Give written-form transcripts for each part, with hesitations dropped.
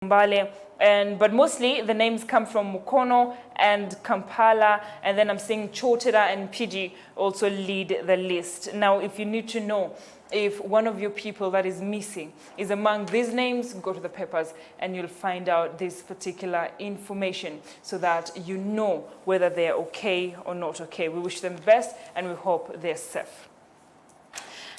Mbale, but mostly the names come from Mukono and Kampala, and then I'm seeing Chotera and Pigi also lead the list. Now, if you need to know if one of your people that is missing is among these names, go to the papers and you'll find out this particular information so that you know whether they're okay or not okay. We wish them the best and we hope they're safe.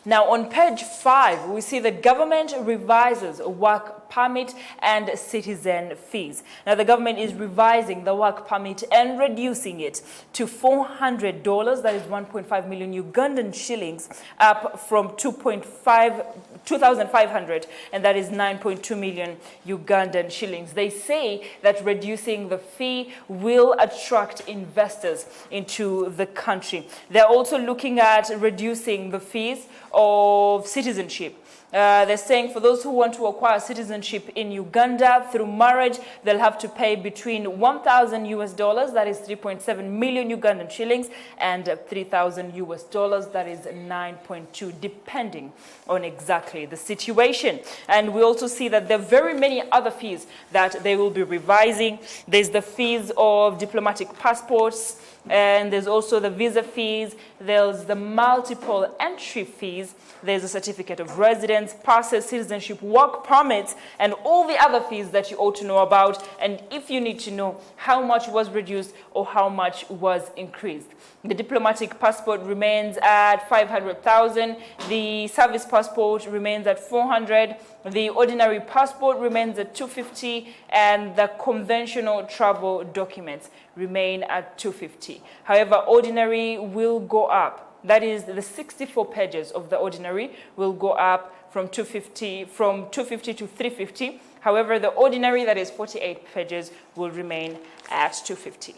Now, on page 5, we see the government revises work permit and citizen fees. Now, the government is revising the work permit and reducing it to $400, that is 1.5 million Ugandan shillings, up from 2,500, and that is 9.2 million Ugandan shillings. They say that reducing the fee will attract investors into the country. They're also looking at reducing the fees of citizenship. They're saying for those who want to acquire citizenship in Uganda through marriage, they'll have to pay between 1,000 US dollars, that is 3.7 million Ugandan shillings, and 3,000 US dollars, that is 9.2, depending on exactly the situation. And we also see that there are very many other fees that they will be revising. There's the fees of diplomatic passports, and there's also the visa fees, there's the multiple entry fees, there's a certificate of residence, passes, citizenship, work permits, and all the other fees that you ought to know about, and if you need to know how much was reduced or how much was increased. The diplomatic passport remains at 500,000, the service passport remains at 400, the ordinary passport remains at 250, and the conventional travel documents remain at 250. However, ordinary will go up. That is, the 64 pages of the ordinary will go up from 250 to 350. However, the ordinary, that is 48 pages, will remain at 250.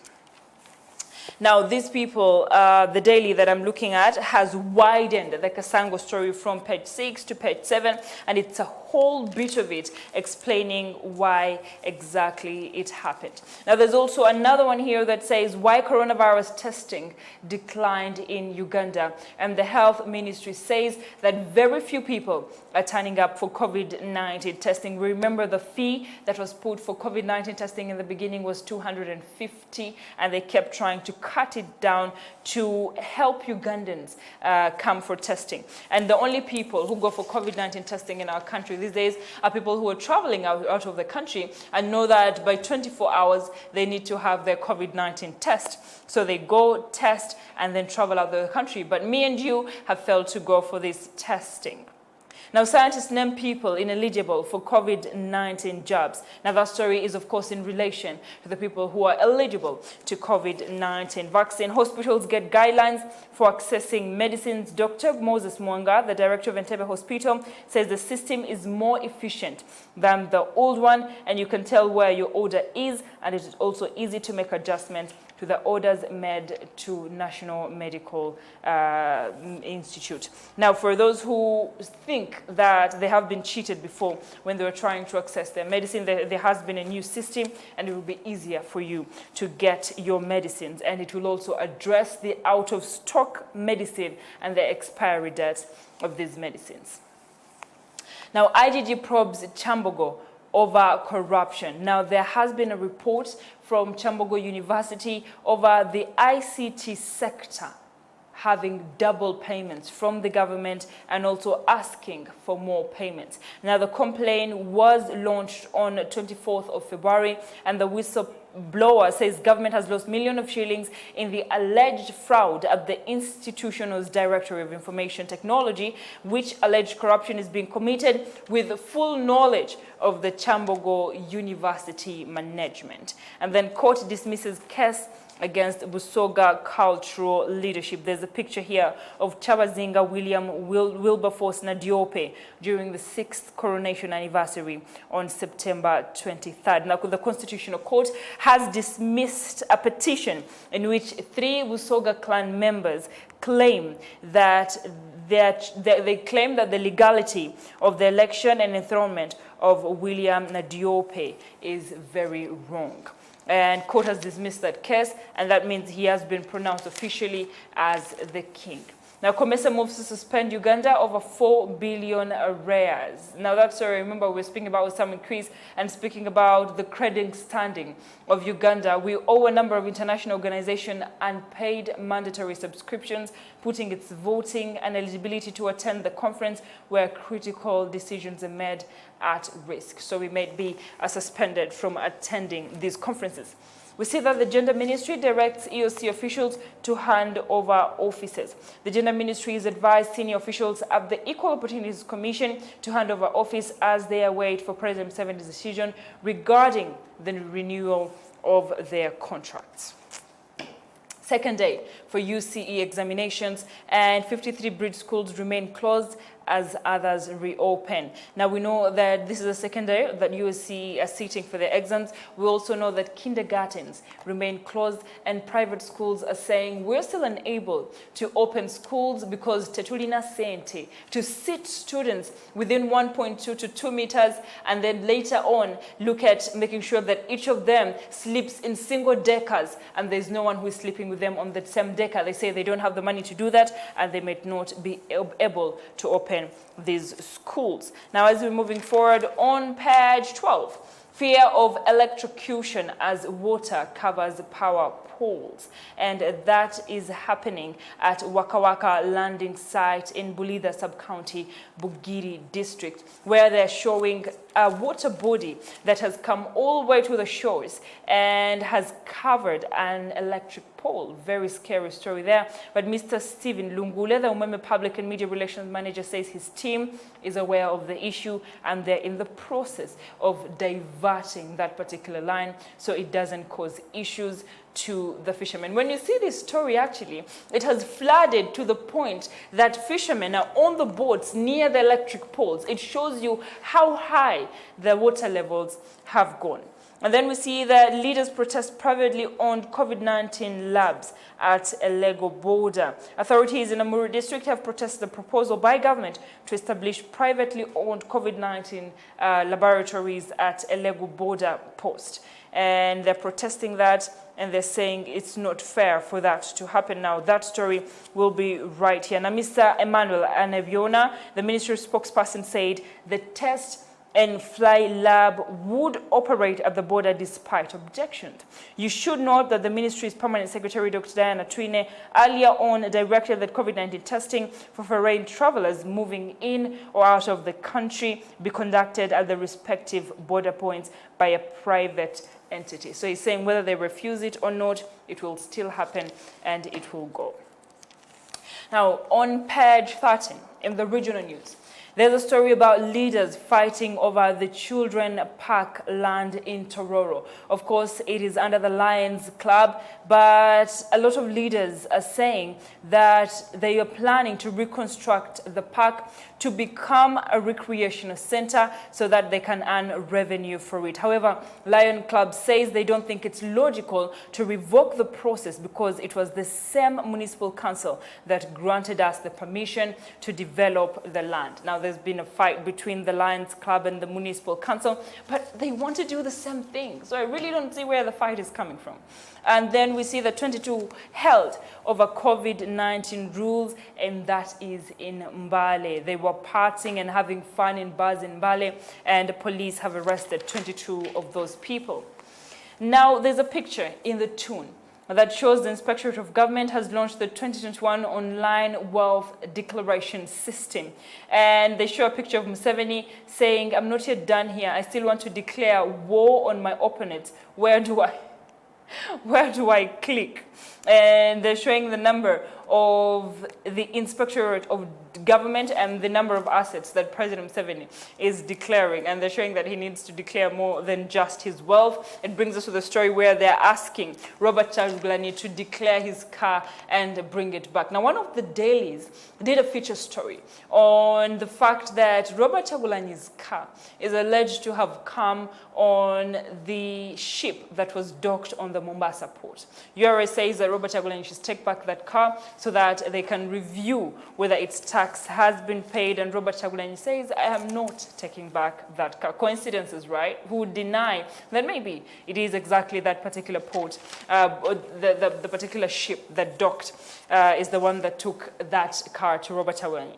Now, these people, the daily that I'm looking at has widened the Kasango story from page 6 to page 7, and it's a whole bit of it explaining why exactly it happened. Now, there's also another one here that says why coronavirus testing declined in Uganda, and the health ministry says that very few people are turning up for COVID-19 testing. Remember, the fee that was put for COVID-19 testing in the beginning was $250, and they kept trying to cut it down to help Ugandans come for testing. And the only people who go for COVID-19 testing in our country these days are people who are traveling out of the country and know that by 24 hours they need to have their COVID-19 test. So they go test and then travel out of the country. But me and you have failed to go for this testing. Now, scientists name people ineligible for COVID-19 jobs. Now, that story is, of course, in relation to the people who are eligible to COVID-19 vaccine. Hospitals get guidelines for accessing medicines. Dr. Moses Mwanga, the director of Entebbe Hospital, says the system is more efficient than the old one, and you can tell where your order is, and it is also easy to make adjustments to the orders made to National Medical Institute. Now, for those who think that they have been cheated before when they were trying to access their medicine, there has been a new system, and it will be easier for you to get your medicines, and it will also address the out-of-stock medicine and the expiry date of these medicines. Now, IGG probes Chambogo over corruption. Now, there has been a report from Chambogo University over the ICT sector having double payments from the government and also asking for more payments. Now, the complaint was launched on 24th of February, and the whistleblower says government has lost millions of shillings in the alleged fraud at the institution's Directorate of Information Technology, which alleged corruption is being committed with the full knowledge of the Chambogo University management. And then court dismisses case against Busoga cultural leadership. There's a picture here of Chabazinga William Wilberforce Nadiope during the 6th coronation anniversary on September 23rd. Now, the Constitutional Court has dismissed a petition in which 3 Busoga clan members claim that they claim that the legality of the election and enthronement of William Nadiope is very wrong. And court has dismissed that case, and that means he has been pronounced officially as the king. Now, COMESA moves to suspend Uganda over 4 billion arrears. Now, that story, remember, we're speaking about some increase and speaking about the credit standing of Uganda. We owe a number of international organizations unpaid mandatory subscriptions, putting its voting and eligibility to attend the conference where critical decisions are made at risk. So we may be suspended from attending these conferences. We see that the Gender Ministry directs EOC officials to hand over offices. The Gender Ministry has advised senior officials at the Equal Opportunities Commission to hand over office as they await for President Museveni's decision regarding the renewal of their contracts. Second day for UCE examinations, and 53 bridge schools remain closed as others reopen. Now, we know that this is the second day that UCE are sitting for their exams. We also know that kindergartens remain closed, and private schools are saying we're still unable to open schools because tetulina sente to sit students within 1.2 to 2 meters, and then later on look at making sure that each of them sleeps in single deckers and there's no one who is sleeping with them on the same decker. They say they don't have the money to do that, and they may not be able to open these schools. Now, as we're moving forward on page 12, fear of electrocution as water covers power poles, and that is happening at Waka Waka landing site in Bulitha sub-county, Bugiri district, where they're showing a water body that has come all the way to the shores and has covered an electric pole. Very scary story there. But Mr. Stephen Lungule, the Umeme Public and Media Relations Manager, says his team is aware of the issue and they're in the process of diverting that particular line so it doesn't cause issues to the fishermen. When you see this story, actually, it has flooded to the point that fishermen are on the boats near the electric poles. It shows you how high the water levels have gone. And then we see that leaders protest privately owned COVID-19 labs at Elego border. Authorities in Amuru district have protested the proposal by government to establish privately owned COVID-19 laboratories at Elego border post. And they're protesting that, and they're saying it's not fair for that to happen. Now, that story will be right here. Now, Mr. Emmanuel Aneviona, the ministry spokesperson, said the test and fly lab would operate at the border despite objections. You should note that the ministry's permanent secretary, Dr. Diana Twine, earlier on directed that COVID-19 testing for foreign travelers moving in or out of the country be conducted at the respective border points by a private entity. So he's saying whether they refuse it or not, it will still happen and it will go. Now, on page 13, in the regional news, there's a story about leaders fighting over the Children Park land in Tororo. Of course, it is under the Lions Club, but a lot of leaders are saying that they are planning to reconstruct the park to become a recreational center so that they can earn revenue for it. However, Lion Club says they don't think it's logical to revoke the process because it was the same municipal council that granted us the permission to develop the land. Now, there's been a fight between the Lions Club and the municipal council, but they want to do the same thing. So I really don't see where the fight is coming from. And then we see the 22 held over COVID-19 rules, and that is in Mbale. They were partying and having fun in bars in Mbale, and the police have arrested 22 of those people. Now, there's a picture in the tune that shows the Inspectorate of Government has launched the 2021 Online Wealth Declaration System. And they show a picture of Museveni saying, "I'm not yet done here. I still want to declare war on my opponents. Where do I click?" And they're showing the number of the Inspectorate of Government and the number of assets that President Museveni is declaring. And they're showing that he needs to declare more than just his wealth. It brings us to the story where they're asking Robert Kyagulanyi to declare his car and bring it back. Now, one of the dailies did a feature story on the fact that Robert Kyagulanyi's car is alleged to have come on the ship that was docked on the Mombasa port. URA says that Robert Kyagulanyi should take back that car so that they can review whether it's tax tax has been paid, and Robert Chagulanyi says, I am not taking back that car. Coincidences, right? Who would deny that maybe it is exactly that particular port, the particular ship that docked is the one that took that car to Robert Chagulanyi.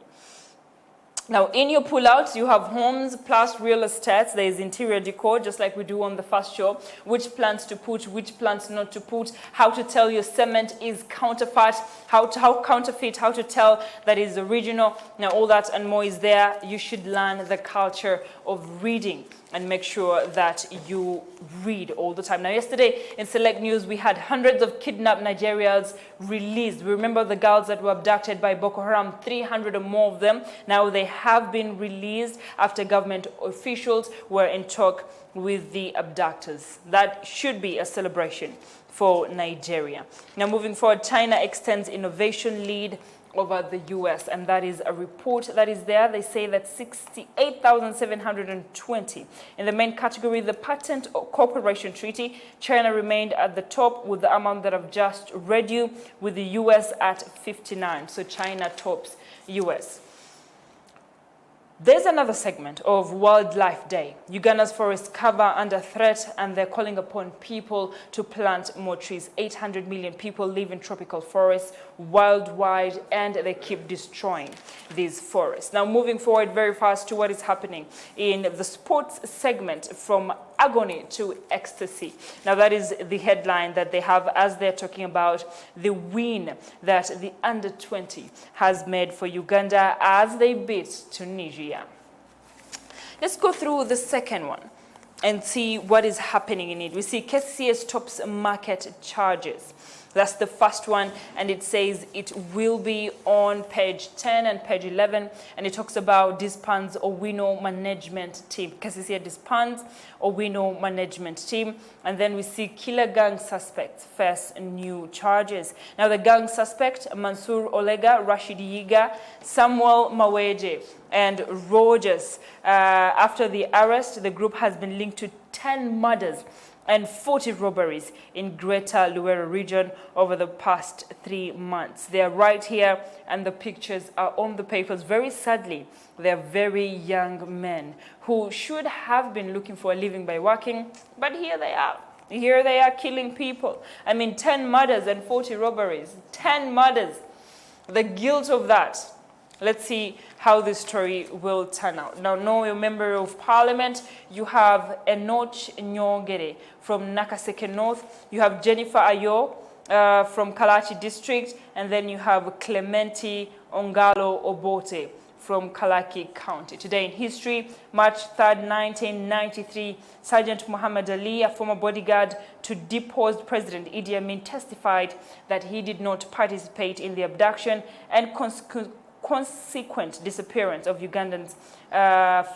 Now, in your pullouts, you have homes plus real estates. There is interior decor, just like we do on the first show. Which plants to put, which plants not to put, how to tell your cement is counterfeit, how to tell that is original. Now, all that and more is there. You should learn the culture of reading and make sure that you read all the time. Now, yesterday in Select News, we had hundreds of kidnapped Nigerians released. We remember the girls that were abducted by Boko Haram, 300 or more of them. Now they have been released after government officials were in talk with the abductors. That should be a celebration for Nigeria. Now, moving forward, China extends innovation lead over the US, and that is a report that is there. They say that 68,720. In the main category, the Patent Cooperation Treaty, China remained at the top with the amount that I've just read you, with the US at 59. So China tops US. There's another segment of Wildlife Day. Uganda's forests cover under threat, and they're calling upon people to plant more trees. 800 million people live in tropical forests worldwide, and they keep destroying these forests. Now, moving forward very fast to what is happening in the sports segment, from agony to ecstasy. Now, that is the headline that they have as they're talking about the win that the under-20 has made for Uganda as they beat Tunisia. Let's go through the second one and see what is happening in it. We see KCCA tops market charges. That's the first one, and it says it will be on page 10 and page 11, and it talks about disbands Owino management team. KCCA disbands Owino management team, and then we see killer gang suspects face new charges. Now, the gang suspect, Mansour Olega, Rashid Yiga, Samuel Maweje, and Rogers. After the arrest, the group has been linked to 10 murders and 40 robberies in Greater Luwero region over the past 3 months. They are right here, and the pictures are on the papers. Very sadly, they are very young men who should have been looking for a living by working, but here they are. Here they are killing people. I mean, 10 murders and 40 robberies. 10 murders. The guilt of that. Let's see how this story will turn out. Now, no member of parliament. You have Enoch Nyongere from Nakaseke North. You have Jennifer Ayo from Kalachi District. And then you have Clementi Ongalo Obote from Kalaki County. Today in history, March 3rd, 1993, Sergeant Muhammad Ali, a former bodyguard to deposed President Idi Amin, testified that he did not participate in the abduction and consequent disappearance of Ugandans'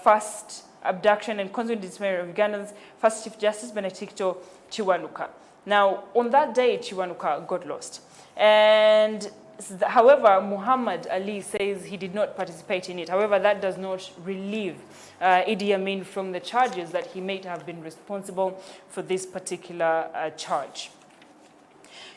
first abduction and consequent disappearance of Ugandans' first Chief Justice Benedicto Chiwanuka. Now, on that day, Chiwanuka got lost. And however, Muhammad Ali says he did not participate in it. However, that does not relieve Idi Amin from the charges that he may have been responsible for this particular charge.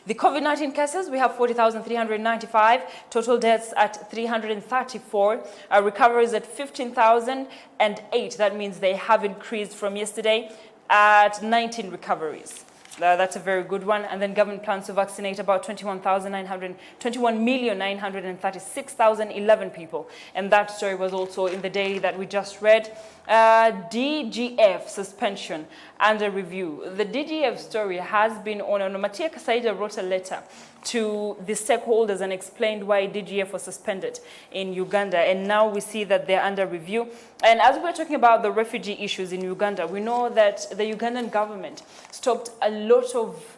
The COVID-19 cases, we have 40,395, total deaths at 334, recoveries at 15,008. That means they have increased from yesterday at 19 recoveries. That's a very good one. And then government plans to vaccinate about 21,936,011 people. And that story was also in the day that we just read. DGF suspension under review. The DGF story has been on. Matia Kasaija wrote a letter to the stakeholders and explained why DGF was suspended in Uganda. And now we see that they're under review. And as we're talking about the refugee issues in Uganda, we know that the Ugandan government stopped a lot of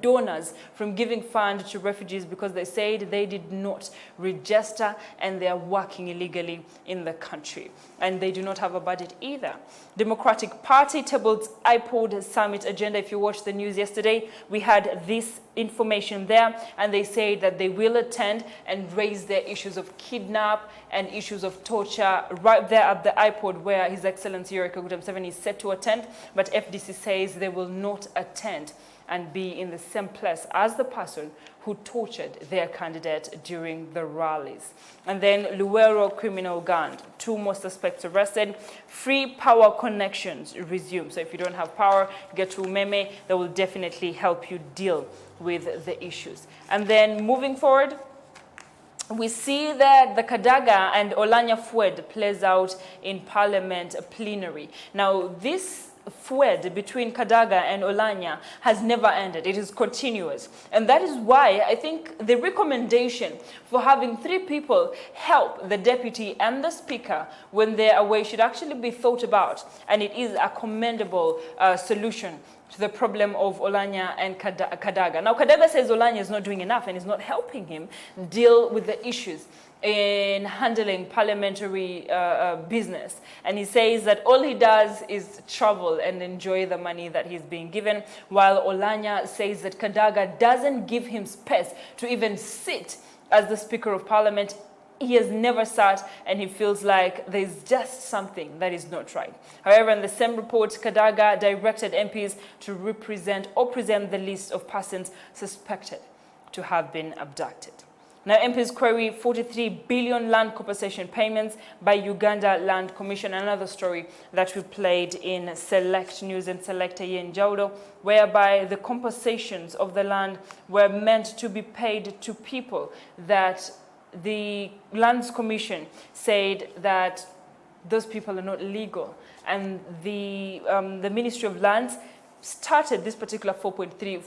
donors from giving funds to refugees because they said they did not register and they are working illegally in the country. And they do not have a budget either. Democratic Party tabled IPOD summit agenda. If you watched the news yesterday, we had this information there, and they say that they will attend and raise their issues of kidnap and issues of torture right there at the IPOD where His Excellency Yoweri Kaguta Museveni is set to attend, but FDC says they will not attend and be in the same place as the person who tortured their candidate during the rallies. And then Luwero criminal gang, 2 more suspects arrested. Free power connections resume. So if you don't have power, get to Umeme, that will definitely help you deal with the issues. And then moving forward, we see that the Kadaga and Olanya feud plays out in Parliament plenary. Now, this feud between Kadaga and Olanya has never ended. It is continuous. And that is why I think the recommendation for having 3 people help the deputy and the speaker when they're away should actually be thought about. And it is a commendable solution to the problem of Olanya and Kadaga. Now, Kadaga says Olanya is not doing enough and is not helping him deal with the issues in handling parliamentary business. And he says that all he does is travel and enjoy the money that he's being given, while Olanya says that Kadaga doesn't give him space to even sit as the Speaker of Parliament. He has never sat, and he feels like there's just something that is not right. However, in the same report, Kadaga directed MPs to present the list of persons suspected to have been abducted. Now, MPs query 43 billion land compensation payments by Uganda Land Commission, another story that we played in Select News and Select here in Jaudo, whereby the compensations of the land were meant to be paid to people that the Lands Commission said that those people are not legal. And the Ministry of Lands started this particular 43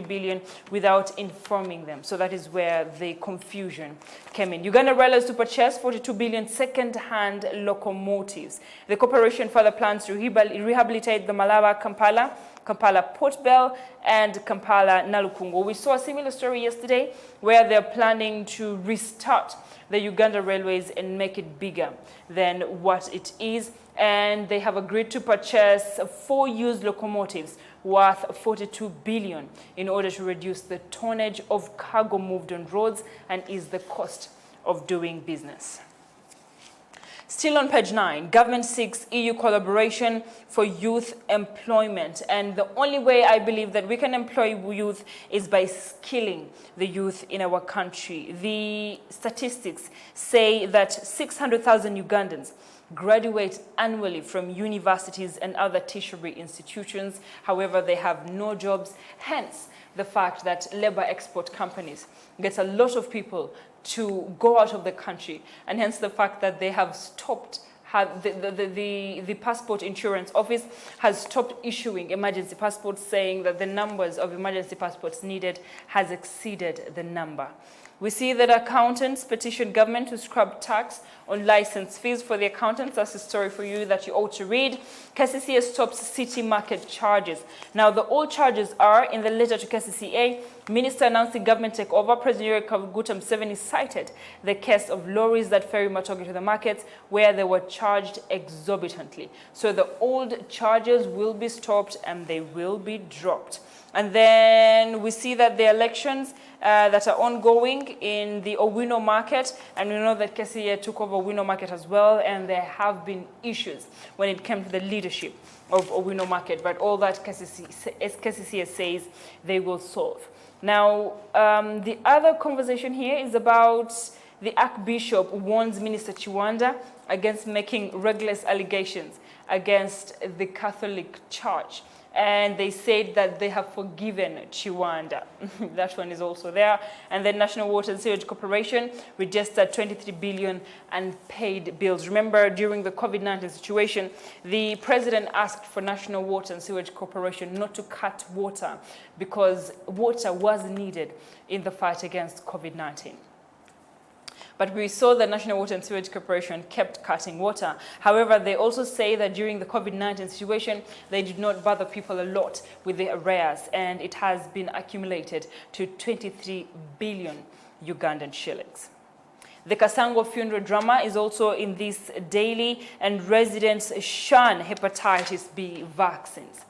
billion without informing them. So that is where the confusion came in. Uganda Railways to purchase 42 billion second-hand locomotives. The corporation further plans to rehabilitate the Kampala Port Bell and Kampala Nalukungo. We saw a similar story yesterday where they're planning to restart the Uganda Railways and make it bigger than what it is. And they have agreed to purchase 4 used locomotives worth 42 billion in order to reduce the tonnage of cargo moved on roads and ease the cost of doing business. Still on page 9, government seeks EU collaboration for youth employment. And the only way I believe that we can employ youth is by skilling the youth in our country. The statistics say that 600,000 Ugandans graduate annually from universities and other tertiary institutions. However, they have no jobs, hence the fact that labor export companies get a lot of people to go out of the country, and hence the fact that they have stopped, the passport insurance office has stopped issuing emergency passports, saying that the numbers of emergency passports needed has exceeded the number. We see that accountants petition government to scrub tax on license fees for the accountants. That's a story for you that you ought to read. KCCA stops city market charges. Now, the old charges are in the letter to KCCA. Minister announcing government takeover. President Yoweri Kaguta Museveni cited the case of lorries that ferry Matoke to the markets where they were charged exorbitantly. So the old charges will be stopped and they will be dropped. And then we see that the elections that are ongoing in the Owino market, and we know that KCCA took over Owino market as well, and there have been issues when it came to the leadership of Owino market, but all that KCCA says they will solve. Now, the other conversation here is about the Archbishop warns Minister Chiwanda against making reckless allegations against the Catholic Church. And they said that they have forgiven Chiwanda. That one is also there. And then National Water and Sewage Corporation registered 23 billion unpaid bills. Remember, during the COVID-19 situation, the president asked for National Water and Sewage Corporation not to cut water because water was needed in the fight against COVID-19. But we saw the National Water and Sewage Corporation kept cutting water. However, they also say that during the COVID-19 situation, they did not bother people a lot with the arrears, and it has been accumulated to 23 billion Ugandan shillings. The Kasango funeral drama is also in this daily, and residents shun hepatitis B vaccines.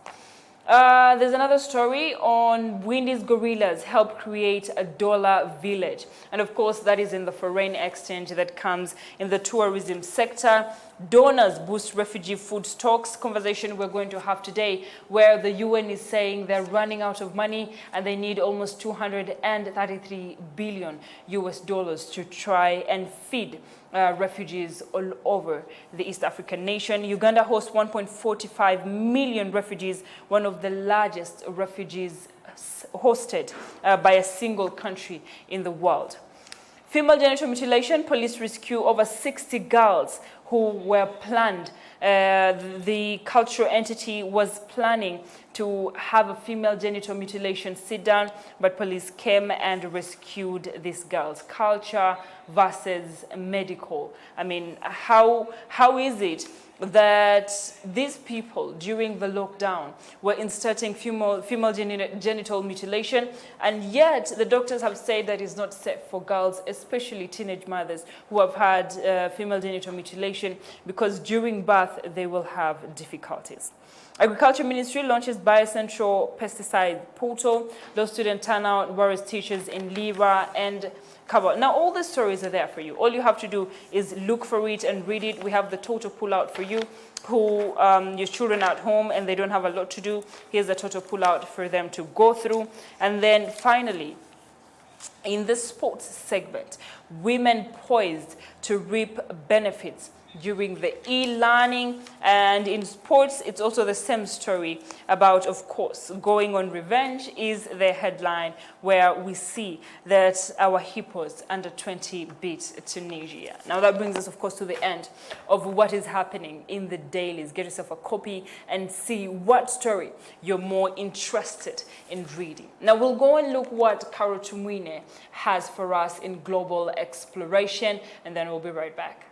There's another story on Windies gorillas help create a dollar village. And of course, that is in the foreign exchange that comes in the tourism sector. Donors boost refugee food stocks. Conversation we're going to have today, where the UN is saying they're running out of money and they need almost 233 billion US dollars to try and feed refugees all over the East African nation. Uganda hosts 1.45 million refugees, one of the largest refugees hosted by a single country in the world. Female genital mutilation, police rescue over 60 girls who were planned. The cultural entity was planning to have a female genital mutilation sit down, but police came and rescued these girls. Culture versus medical. I mean, how is it that these people during the lockdown were inserting female genital mutilation, and yet the doctors have said that it's not safe for girls, especially teenage mothers who have had female genital mutilation, because during birth they will have difficulties. Agriculture Ministry launches Biocentral Pesticide Portal. Low student turnout worries teachers in Lira and Kabul. Now, all the stories are there for you. All you have to do is look for it and read it. We have the total pullout for you who your children are at home and they don't have a lot to do. Here's the total pullout for them to go through. And then finally, in the sports segment, women poised to reap benefits during the e-learning. And in sports, it's also the same story about, of course, going on revenge is the headline, where we see that our hippos under 20 beat Tunisia. Now that brings us, of course, to the end of what is happening in the dailies. Get yourself a copy and see what story you're more interested in reading. Now we'll go and look what Carol Tumwine has for us in global exploration, and then we'll be right back.